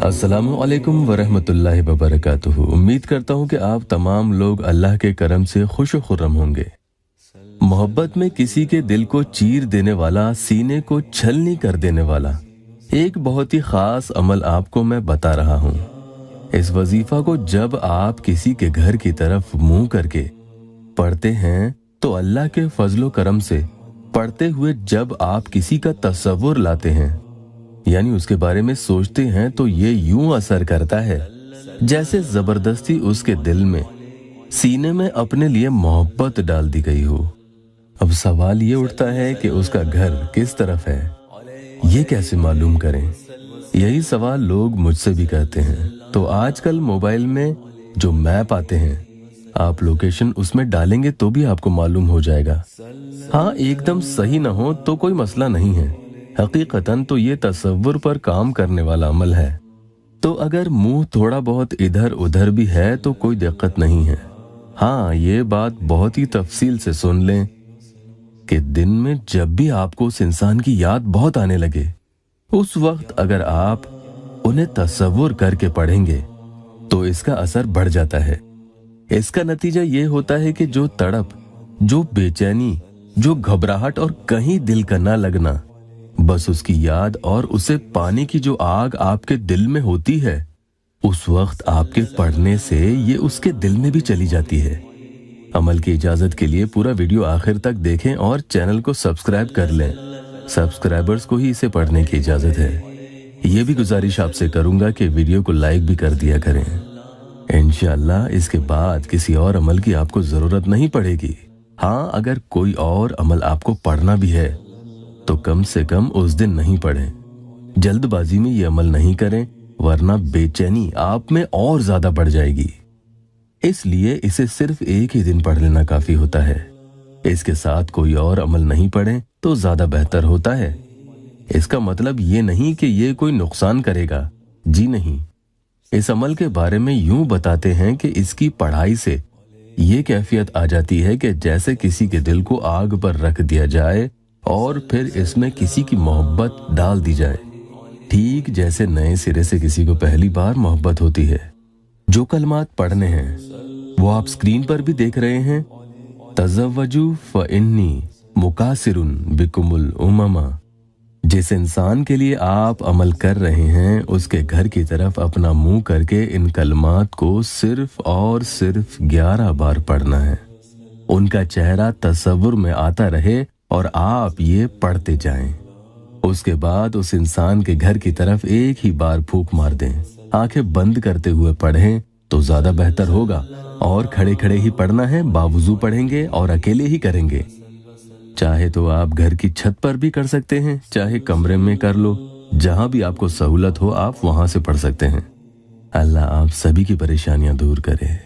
अस्सलामु अलैकुम वरहमतुल्लाहि वबरकातुहू। उम्मीद करता हूँ कि आप तमाम लोग अल्लाह के करम से खुश खुर्रम होंगे। मोहब्बत में किसी के दिल को चीर देने वाला, सीने को छलनी कर देने वाला एक बहुत ही खास अमल आपको मैं बता रहा हूँ। इस वजीफा को जब आप किसी के घर की तरफ मुंह करके पढ़ते हैं तो अल्लाह के फजलो करम से पढ़ते हुए जब आप किसी का तसव्वुर लाते हैं, यानी उसके बारे में सोचते हैं, तो ये यूं असर करता है जैसे जबरदस्ती उसके दिल में, सीने में अपने लिए मोहब्बत डाल दी गई हो। अब सवाल ये उठता है कि उसका घर किस तरफ है, ये कैसे मालूम करें? यही सवाल लोग मुझसे भी कहते हैं। तो आजकल मोबाइल में जो मैप आते हैं, आप लोकेशन उसमें डालेंगे तो भी आपको मालूम हो जाएगा। हाँ, एकदम सही ना हो तो कोई मसला नहीं है, हकीकतन तो ये तसव्वुर पर काम करने वाला अमल है। तो अगर मुंह थोड़ा बहुत इधर उधर भी है तो कोई दिक्कत नहीं है। हाँ, ये बात बहुत ही तफसील से सुन लें कि दिन में जब भी आपको उस इंसान की याद बहुत आने लगे, उस वक्त अगर आप उन्हें तसव्वुर करके पढ़ेंगे तो इसका असर बढ़ जाता है। इसका नतीजा ये होता है कि जो तड़प, जो बेचैनी, जो घबराहट और कहीं दिल का ना लगना, बस उसकी याद और उसे पाने की जो आग आपके दिल में होती है, उस वक्त आपके पढ़ने से ये उसके दिल में भी चली जाती है। अमल की इजाजत के लिए पूरा वीडियो आखिर तक देखें और चैनल को सब्सक्राइब कर लें। सब्सक्राइबर्स को ही इसे पढ़ने की इजाजत है। ये भी गुजारिश आपसे करूंगा कि वीडियो को लाइक भी कर दिया करें। इंशाअल्लाह इसके बाद किसी और अमल की आपको जरूरत नहीं पड़ेगी। हाँ, अगर कोई और अमल आपको पढ़ना भी है तो कम से कम उस दिन नहीं पढ़ें। जल्दबाजी में ये अमल नहीं करें, वरना बेचैनी आप में और ज्यादा बढ़ जाएगी। इसलिए इसे सिर्फ एक ही दिन पढ़ लेना काफी होता है। इसके साथ कोई और अमल नहीं पढ़ें तो ज्यादा बेहतर होता है। इसका मतलब ये नहीं कि ये कोई नुकसान करेगा, जी नहीं। इस अमल के बारे में यूं बताते हैं कि इसकी पढ़ाई से ये कैफियत आ जाती है कि जैसे किसी के दिल को आग पर रख दिया जाए और फिर इसमें किसी की मोहब्बत डाल दी जाए, ठीक जैसे नए सिरे से किसी को पहली बार मोहब्बत होती है। जो कलमात पढ़ने हैं वो आप स्क्रीन पर भी देख रहे हैं। तज़व्वजू फ़इन्नी मुकासिरुन बिकुमुल उममा। जिस इंसान के लिए आप अमल कर रहे हैं, उसके घर की तरफ अपना मुंह करके इन कलमात को सिर्फ और सिर्फ 11 बार पढ़ना है। उनका चेहरा तसव्वुर में आता रहे और आप ये पढ़ते जाएं। उसके बाद उस इंसान के घर की तरफ एक ही बार फूंक मार दें। आंखें बंद करते हुए पढ़ें तो ज्यादा बेहतर होगा। और खड़े खड़े ही पढ़ना है, बावजू पढ़ेंगे और अकेले ही करेंगे। चाहे तो आप घर की छत पर भी कर सकते हैं, चाहे कमरे में कर लो, जहां भी आपको सहूलत हो आप वहां से पढ़ सकते हैं। अल्लाह आप सभी की परेशानियां दूर करे।